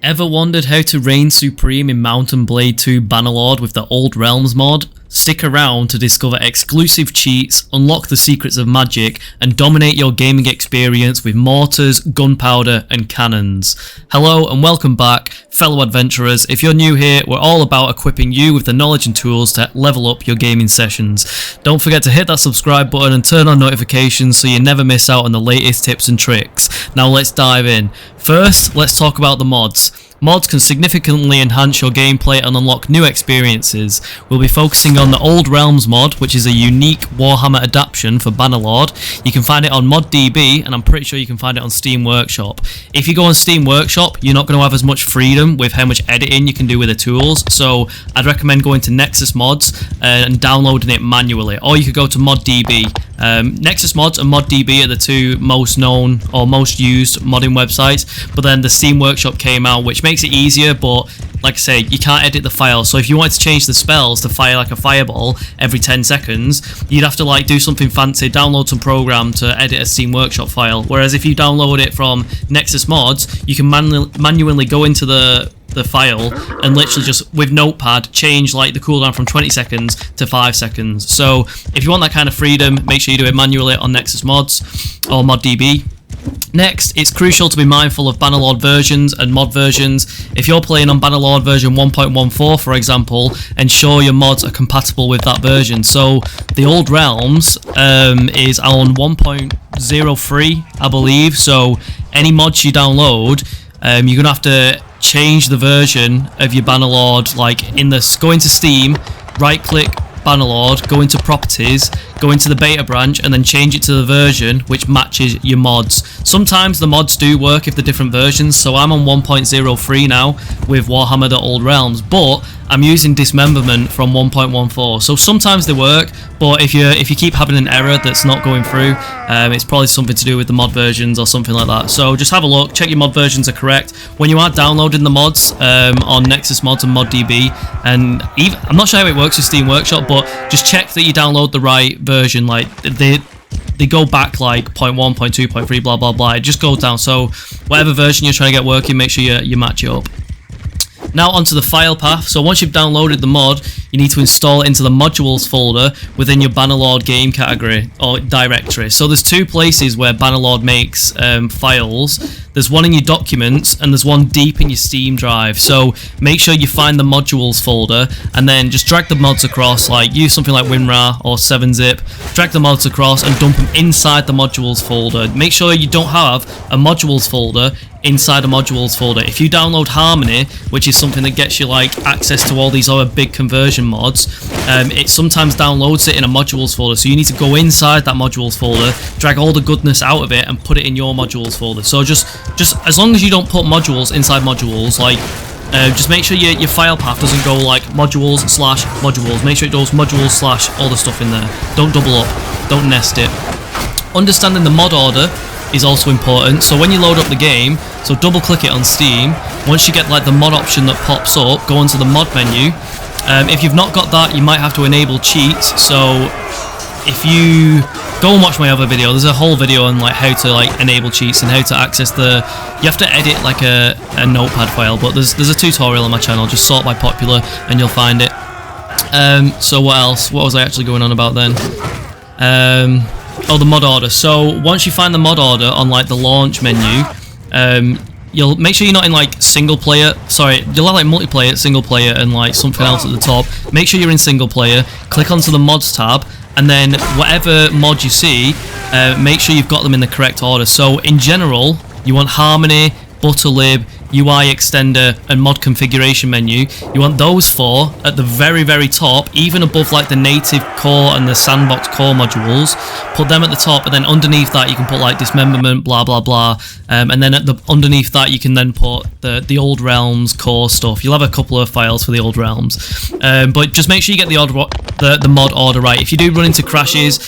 Ever wondered how to reign supreme in Mount & Blade 2 Bannerlord with the Old Realms mod? Stick around to discover exclusive cheats, unlock the secrets of magic, and dominate your gaming experience with mortars, gunpowder, and cannons. Hello and welcome back, fellow adventurers. If you're new here, we're all about equipping you with the knowledge and tools to level up your gaming sessions. Don't forget to hit that subscribe button and turn on notifications so you never miss out on the latest tips and tricks. Now let's dive in. First, let's talk about the mods. Mods can significantly enhance your gameplay and unlock new experiences. We'll be focusing on the Old Realms mod, which is a unique Warhammer adaptation for Bannerlord. You can find it on moddb, and I'm pretty sure you can find it on Steam Workshop. If you go on Steam Workshop, you're not going to have as much freedom with how much editing you can do with the tools, so I'd recommend going to nexusmods and downloading it manually, or you could go to moddb. nexusmods and moddb are the two most known or most used modding websites, but then the Steam Workshop came out, which makes it easier, but like I say, you can't edit the file. So if you wanted to change the spells to fire like a fireball every 10 seconds, you'd have to like do something fancy, download some program to edit a Steam Workshop file. Whereas if you download it from NexusMods, you can manually go into the file and literally just with Notepad change like the cooldown from 20 seconds to 5 seconds. So if you want that kind of freedom, make sure you do it manually on NexusMods or moddb. Next, it's crucial to be mindful of Bannerlord versions and mod versions. If you're playing on Bannerlord version 1.14, for example, ensure your mods are compatible with that version. So the Old Realms is on 1.03, I believe. So any mods you download, you're gonna have to change the version of your Bannerlord. Like in this, go into Steam, right-click Bannerlord, go into properties, go into the beta branch, and then change it to the version which matches your mods. Sometimes the mods do work if they're different versions, so I'm on 1.03 now with Warhammer the Old Realms, but I'm using dismemberment from 1.14, so sometimes they work, but if you keep having an error that's not going through, it's probably something to do with the mod versions or something like that. So just have a look, check your mod versions are correct when you are downloading the mods on NexusMods and moddb, and even, I'm not sure how it works with Steam Workshop, but just check that you download the right version. Like they go back like 0.1, 0.2, 0.3, blah blah blah. It just goes down. So whatever version you're trying to get working, make sure you match it up. Now onto the file path. So once you've downloaded the mod, you need to install it into the modules folder within your Bannerlord game category or directory. So there's two places where Bannerlord makes files. There's one in your documents and there's one deep in your Steam drive. So make sure you find the modules folder and then just drag the mods across, like use something like WinRAR or 7-zip, drag the mods across and dump them inside the modules folder. Make sure you don't have a modules folder inside a modules folder. If you download Harmony, which is something that gets you like access to all these other big conversion mods, it sometimes downloads it in a modules folder, so you need to go inside that modules folder, drag all the goodness out of it and put it in your modules folder. So just as long as you don't put modules inside modules, like just make sure your file path doesn't go like modules/modules. Make sure it goes modules/ all the stuff in there. Don't double up, don't nest it. Understanding the mod order is also important. So when you load up the game, so double click it on Steam, once you get like the mod option that pops up, go onto the mod menu. If you've not got that, you might have to enable cheats. So if you go and watch my other video, there's a whole video on like how to like enable cheats and how to access you have to edit like a notepad file, but there's a tutorial on my channel. Just sort by popular and you'll find it. So what else? What was I actually going on about then? Oh, the mod order. So once you find the mod order on like the launch menu, you'll make sure you're not in like single player. Sorry, you'll have like multiplayer, single player, and like something else at the top. Make sure you're in single player. Click onto the mods tab, and then whatever mod you see, make sure you've got them in the correct order. So in general, you want Harmony, Butterlib, UI extender and mod configuration menu. You want those four at the very top, even above like the native core and the sandbox core modules. Put them at the top, and then underneath that you can put like dismemberment, blah blah blah, and then underneath that you can then put the Old Realms core stuff. You'll have a couple of files for the Old Realms, but just make sure you get the mod order right. If you do run into crashes,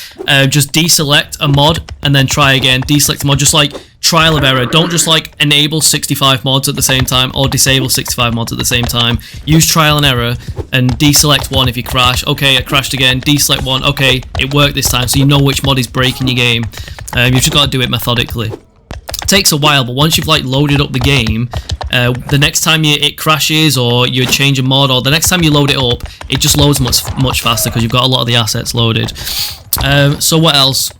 just deselect a mod and then try again. Deselect a mod, just like trial of error. Don't just like enable 65 mods at the same time or disable 65 mods at the same time. Use trial and error and deselect one if you crash. Okay, it crashed again. Deselect one. Okay, it worked this time, so you know which mod is breaking your game. You've just got to do it methodically. takes a while, but once you've like loaded up the game, the next time it crashes or you change a mod, or the next time you load it up, it just loads much faster because you've got a lot of the assets loaded. So what else?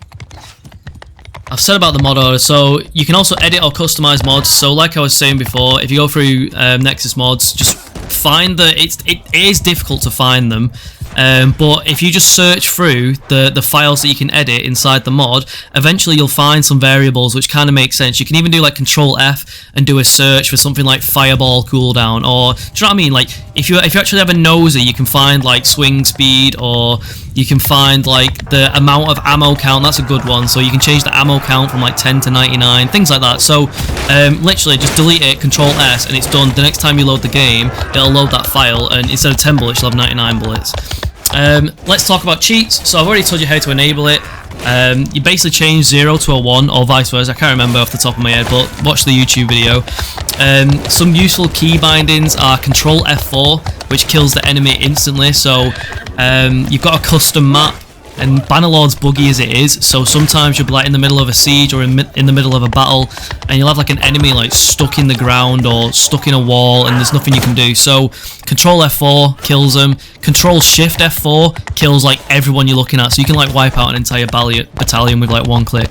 I've said about the mod order, so you can also edit or customize mods. So like I was saying before, if you go through nexusmods, just find it is difficult to find them. But if you just search through the files that you can edit inside the mod, eventually you'll find some variables which kind of make sense. You can even do like Control F and do a search for something like fireball cooldown, or do you know what I mean? Like if you actually have a nosy, you can find like swing speed, or you can find like the amount of ammo count. That's a good one. So you can change the ammo count from like 10 to 99, things like that. So literally just delete it, Control S, and it's done. The next time you load the game, it'll load that file, and instead of 10 bullets, you'll have 99 bullets. Let's talk about cheats. So I've already told you how to enable it. You basically change 0 to a 1 or vice versa. I can't remember off the top of my head, but watch the YouTube video. Some useful key bindings are Control F4, which kills the enemy instantly. So you've got a custom map, and Bannerlord's buggy as it is, so sometimes you'll be like in the middle of a siege or in the middle of a battle, and you'll have like an enemy like stuck in the ground or stuck in a wall, and there's nothing you can do. So Control F4 kills them. Control Shift F4 kills like everyone you're looking at, so you can like wipe out an entire battalion with like one click.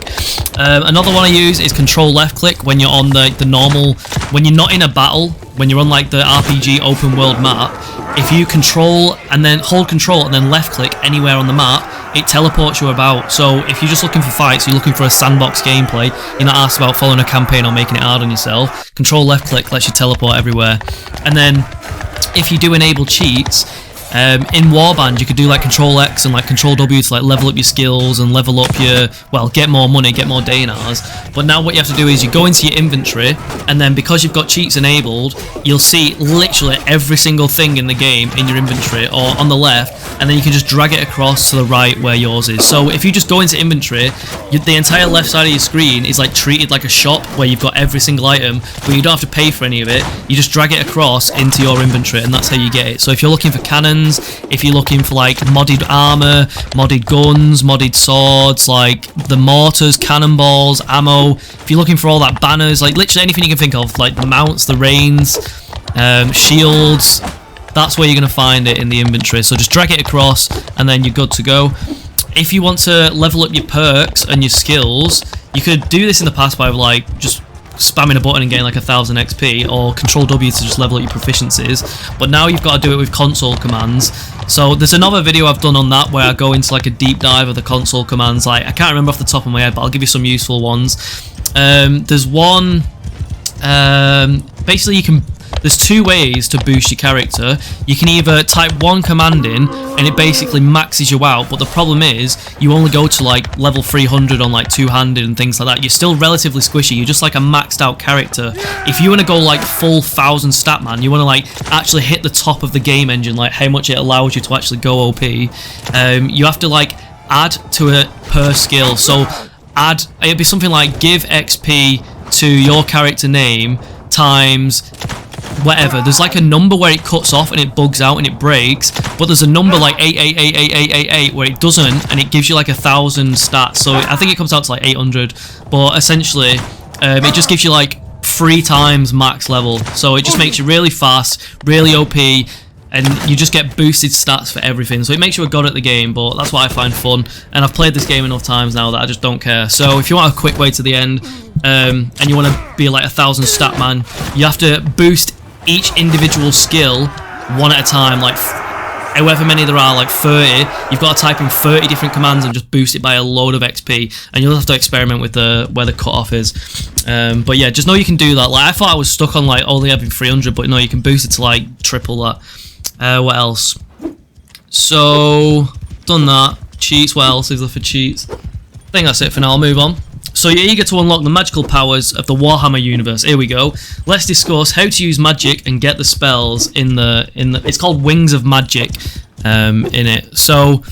Another one I use is Control Left Click when you're on the normal, when you're not in a battle, when you're on like the RPG open world map. If you control and then hold Control and then left click anywhere on the map, it teleports you about. So if you're just looking for fights, you're looking for a sandbox gameplay, you're not asked about following a campaign or making it hard on yourself, Control left click lets you teleport everywhere. And then if you do enable cheats, in Warband you could do like Control X and like Control W to like level up your skills and level up your, well, get more money, get more dinars. But now what you have to do is you go into your inventory, and then because you've got cheats enabled, you'll see literally every single thing in the game in your inventory or on the left, and then you can just drag it across to the right where yours is. So if you just go into inventory, the entire left side of your screen is like treated like a shop where you've got every single item, but you don't have to pay for any of it. You just drag it across into your inventory, and that's how you get it. So if you're looking for cannons, if you're looking for like modded armor, modded guns, modded swords, like the mortars, cannonballs, ammo, if you're looking for all that, banners, like literally anything you can think of, like the mounts, the reins, shields, that's where you're going to find it in the inventory. So just drag it across and then you're good to go. If you want to level up your perks and your skills, you could do this in the past by like just spamming a button and getting like 1000 XP, or Control W to just level up your proficiencies, but now you've got to do it with console commands. So there's another video I've done on that where I go into like a deep dive of the console commands. Like I can't remember off the top of my head, but I'll give you some useful ones. There's one, basically there's two ways to boost your character. You can either type one command in and it basically maxes you out, but the problem is you only go to like level 300 on like two-handed and things like that. You're still relatively squishy, you're just like a maxed out character. If you want to go like full 1000 stat man, you want to like actually hit the top of the game engine, like how much it allows you to actually go OP, you have to like add to it per skill. So it'd be something like give XP to your character name times whatever. There's like a number where it cuts off and it bugs out and it breaks, but there's a number like 8888888 where it doesn't, and it gives you like 1000 stats. So I think it comes out to like 800, but essentially it just gives you like 3 times max level. So it just makes you really fast, really OP, and you just get boosted stats for everything. So it makes you a god at the game, but that's what I find fun, and I've played this game enough times now that I just don't care. So if you want a quick way to the end, and you want to be like 1000 stat man, you have to boost each individual skill one at a time, like however many there are, like 30. You've got to type in 30 different commands and just boost it by a load of XP, and you'll have to experiment with where the cutoff is. But yeah, just know you can do that. Like I thought I was stuck on like only having 300, but no, you can boost it to like triple that. What else? So done that. Cheats. What else is there for cheats? I think that's it for now. I'll move on. So you're eager to unlock the magical powers of the Warhammer universe. Here we go. Let's discuss how to use magic and get the spells in the it's called Wings of Magic in it. So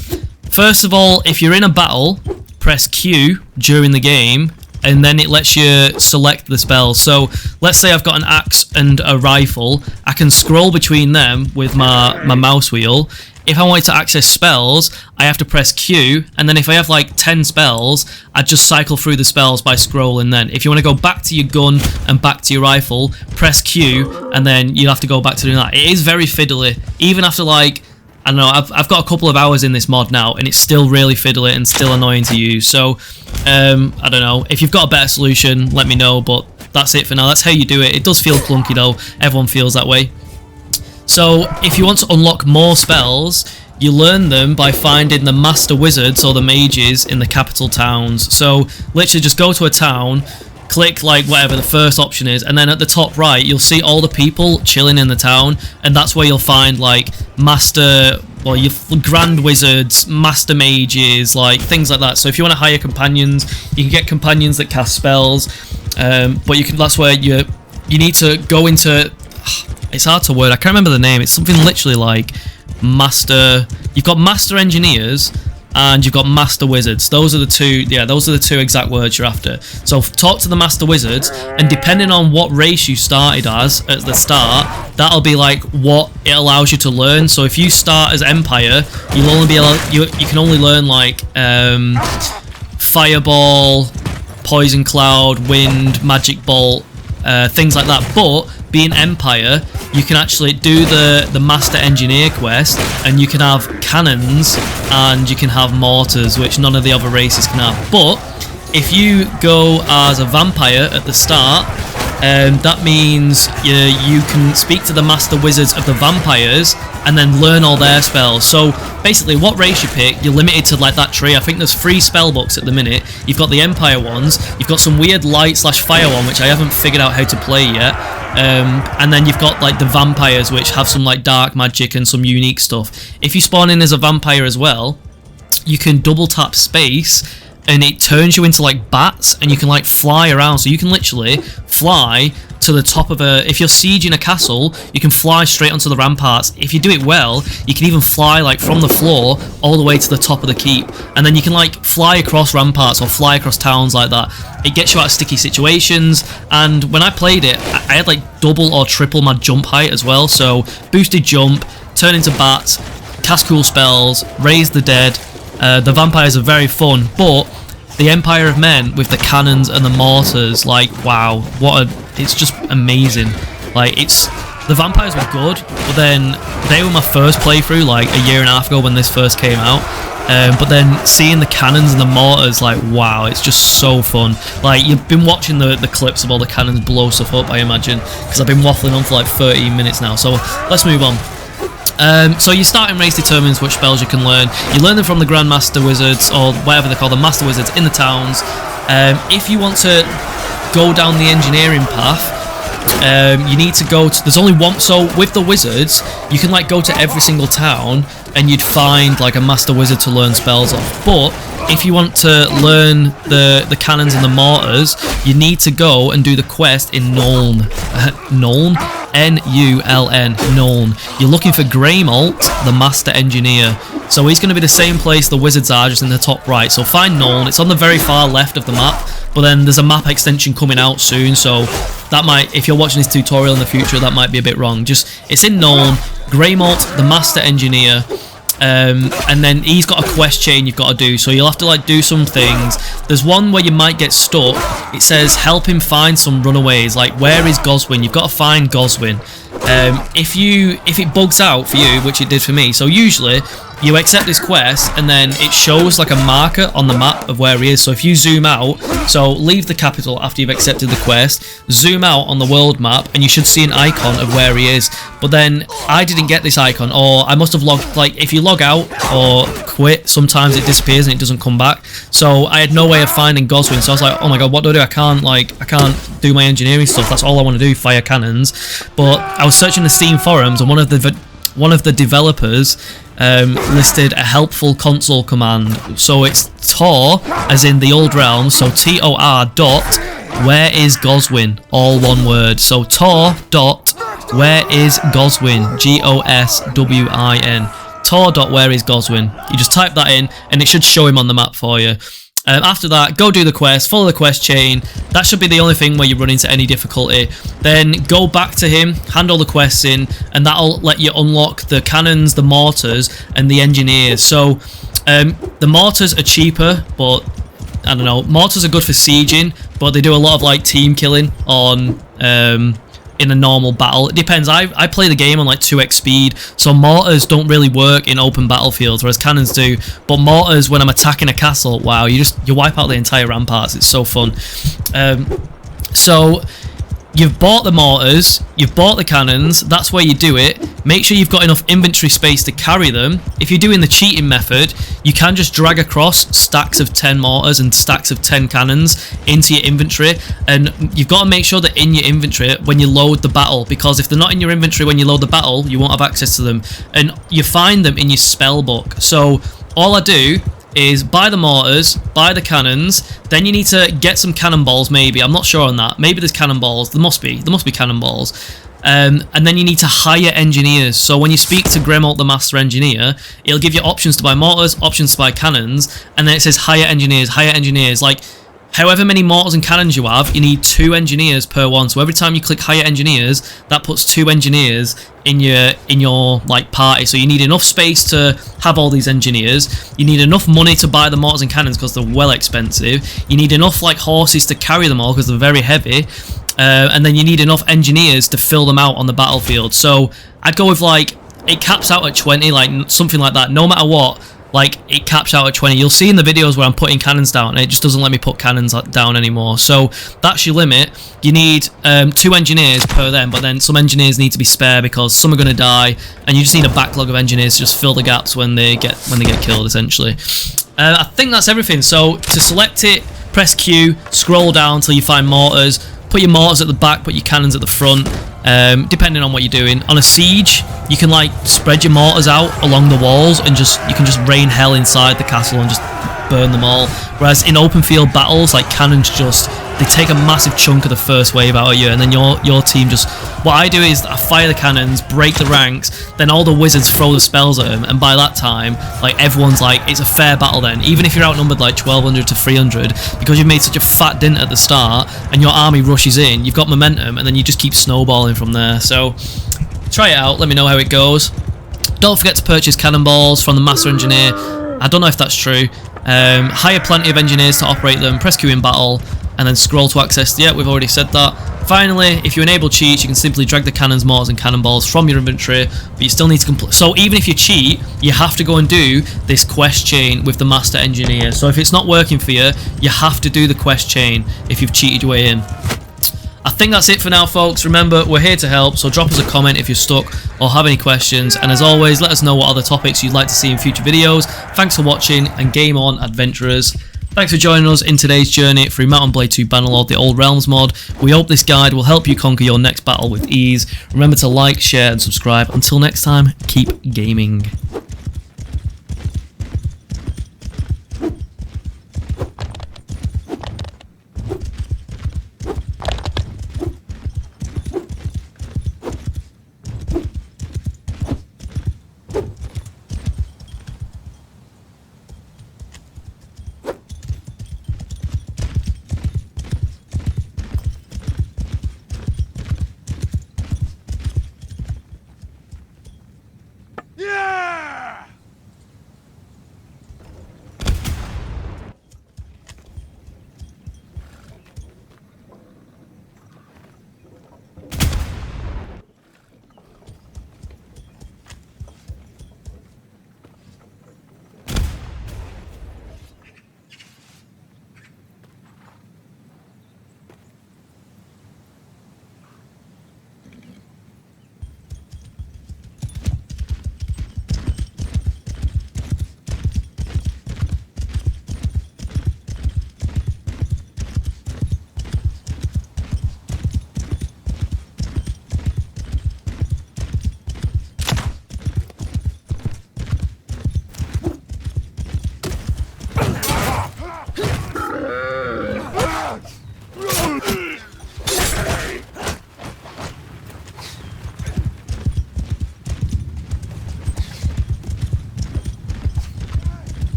first of all, if you're in a battle, press Q during the game, and then it lets you select the spells. So let's say I've got an axe and a rifle. I can scroll between them with my mouse wheel, if I wanted to access spells, I have to press Q, and then if I have like 10 spells, I just cycle through the spells by scrolling. Then if you want to go back to your gun and back to your rifle, press Q, and then you'll have to go back to doing that. It is very fiddly, even after like, I don't know, I've got a couple of hours in this mod now, and it's still really fiddly and still annoying to use. So, I don't know. If you've got a better solution, let me know, but that's it for now. That's how you do it. It does feel clunky though. Everyone feels that way. So, if you want to unlock more spells, you learn them by finding the master wizards or the mages in the capital towns. So, literally just go to a town, click like whatever the first option is, and then at the top right you'll see all the people chilling in the town, and that's where you'll find like master, well, your grand wizards, master mages, like things like that. So if you want to hire companions, you can get companions that cast spells, but you can, that's where you need to go into, it's hard to word, I can't remember the name, it's something literally like master, you've got master engineers and you've got master wizards. Those are the two, yeah, those are the two exact words you're after. So talk to the master wizards, and depending on what race you started as at the start, that'll be like what it allows you to learn. So if you start as Empire, you'll only be able, you can only learn like Fireball, Poison Cloud, Wind, Magic Bolt, things like that. But being Empire, you can actually do the Master Engineer quest, and you can have cannons and you can have mortars, which none of the other races can have. But if you go as a vampire at the start, that means you can speak to the Master Wizards of the vampires and then learn all their spells. So basically, what race you pick, you're limited to like that tree. I think there's 3 spell books at the minute. You've got the Empire ones, you've got some weird light/fire one, which I haven't figured out how to play yet. And then you've got like the vampires, which have some like dark magic and some unique stuff. If you spawn in as a vampire as well, you can double tap space and it turns you into like bats, and you can like fly around. So you can literally fly to the top of a, if you're sieging a castle, you can fly straight onto the ramparts. If you do it well, you can even fly like from the floor all the way to the top of the keep, and then you can like fly across ramparts or fly across towns like that. It gets you out of sticky situations, and when I played it, I had like double or triple my jump height as well. So boosted jump, turn into bats, cast cool spells, raise the dead. The vampires are very fun, but the Empire of Men with the cannons and the mortars, like wow, what a, it's just amazing. Like, it's, the vampires were good, but then they were my first playthrough like a year and a half ago when this first came out. But then seeing the cannons and the mortars, like wow, it's just so fun. Like, you've been watching the clips of all the cannons blow stuff up, I imagine, because I've been waffling on for like 13 minutes now. So let's move on. So your starting race determines which spells you can learn. You learn them from the Grandmaster Wizards, or whatever they're called, the Master Wizards in the towns. If you want to go down the engineering path, you need to go to, there's only one, so with the wizards, you can like go to every single town and you'd find like a Master Wizard to learn spells off. But if you want to learn the cannons and the mortars, you need to go and do the quest in Nuln. Nuln? N-U-L-N, Nuln. You're looking for Greymalt, the Master Engineer. So he's going to be the same place the wizards are, just in the top right. So find Nuln. It's on the very far left of the map, but then there's a map extension coming out soon, so that might, if you're watching this tutorial in the future, that might be a bit wrong. Just, it's in Nuln, Greymalt, the Master Engineer. And then he's got a quest chain you've got to do, so you'll have to like do some things. There's one where you might get stuck. It says help him find some runaways, like where is Goswin? You've got to find Goswin. If it bugs out for you, which it did for me, so usually you accept this quest and then it shows like a marker on the map of where he is. So if you zoom out, so leave the capital after you've accepted the quest, zoom out on the world map and you should see an icon of where he is. But then I didn't get this icon, or I must have logged, like if you log out or quit, sometimes it disappears and it doesn't come back. So I had no way of finding Goswin, so I was like, oh my god, what do I do? I can't do my engineering stuff. That's all I want to do, fire cannons. But I was searching the Steam forums, and one of the developers listed a helpful console command. So it's Tor, as in the old realm, so Tor dot where is Goswin, all one word. So Tor dot where is Goswin, Goswin, Tor dot where is Goswin. You just type that in and it should show him on the map for you. After that, go do the quest, follow the quest chain. That should be the only thing where you run into any difficulty. Then go back to him, hand all the quests in, and that'll let you unlock the cannons, the mortars, and the engineers. So the mortars are cheaper, but I don't know. Mortars are good for sieging, but they do a lot of like team killing on in a normal battle. It depends. I play the game on like 2x speed, so mortars don't really work in open battlefields, whereas cannons do. But mortars, when I'm attacking a castle, wow, you wipe out the entire ramparts. It's so fun. So you've bought the mortars, you've bought the cannons, that's where you do it. Make sure you've got enough inventory space to carry them. If you're doing the cheating method, you can just drag across stacks of 10 mortars and stacks of 10 cannons into your inventory, and you've got to make sure they're in your inventory when you load the battle, because if they're not in your inventory when you load the battle, you won't have access to them, and you find them in your spell book. So all I do is buy the mortars, buy the cannons, then you need to get some cannonballs maybe, I'm not sure on that, maybe there's cannonballs, there must be cannonballs, and then you need to hire engineers. So when you speak to Gremalt the Master Engineer, it'll give you options to buy mortars, options to buy cannons, and then it says hire engineers, like however many mortars and cannons you have, you need 2 engineers per one. So every time you click hire engineers, that puts 2 engineers in your like party. So you need enough space to have all these engineers. You need enough money to buy the mortars and cannons because they're well expensive. You need enough like horses to carry them all because they're very heavy. And then you need enough engineers to fill them out on the battlefield. So I'd go with like, it caps out at 20, like something like that. No matter what, like it caps out at 20. You'll see in the videos where I'm putting cannons down, and it just doesn't let me put cannons down anymore. So that's your limit. You need 2 engineers per them, but then some engineers need to be spare because some are going to die, and you just need a backlog of engineers to just fill the gaps when they get killed, essentially. I think that's everything. So to select it, press Q, scroll down till you find mortars. Put your mortars at the back, put your cannons at the front, depending on what you're doing. On a siege, you can like spread your mortars out along the walls and you can just rain hell inside the castle and just burn them all. Whereas in open field battles, like cannons they take a massive chunk of the first wave out of you, and then your team just... What I do is I fire the cannons, break the ranks, then all the wizards throw the spells at them, and by that time, like everyone's like, it's a fair battle then. Even if you're outnumbered like 1200 to 300, because you've made such a fat dint at the start, and your army rushes in, you've got momentum, and then you just keep snowballing from there. So try it out, let me know how it goes. Don't forget to purchase cannonballs from the Master Engineer. I don't know if that's true. Hire plenty of engineers to operate them, press Q in battle, and then scroll to access. Yeah, we've already said that. Finally, if you enable cheats, you can simply drag the cannons, mortars, and cannonballs from your inventory, but you still need to complete. So even if you cheat, you have to go and do this quest chain with the Master Engineer. So if it's not working for you, you have to do the quest chain if you've cheated your way in. I think that's it for now, folks. Remember, we're here to help, so drop us a comment if you're stuck or have any questions, and as always, let us know what other topics you'd like to see in future videos. Thanks for watching, and game on, adventurers. Thanks for joining us in today's journey through Mount & Blade 2 Bannerlord, the Old Realms mod. We hope this guide will help you conquer your next battle with ease. Remember to like, share, and subscribe. Until next time, keep gaming. Yeah!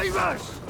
Save us!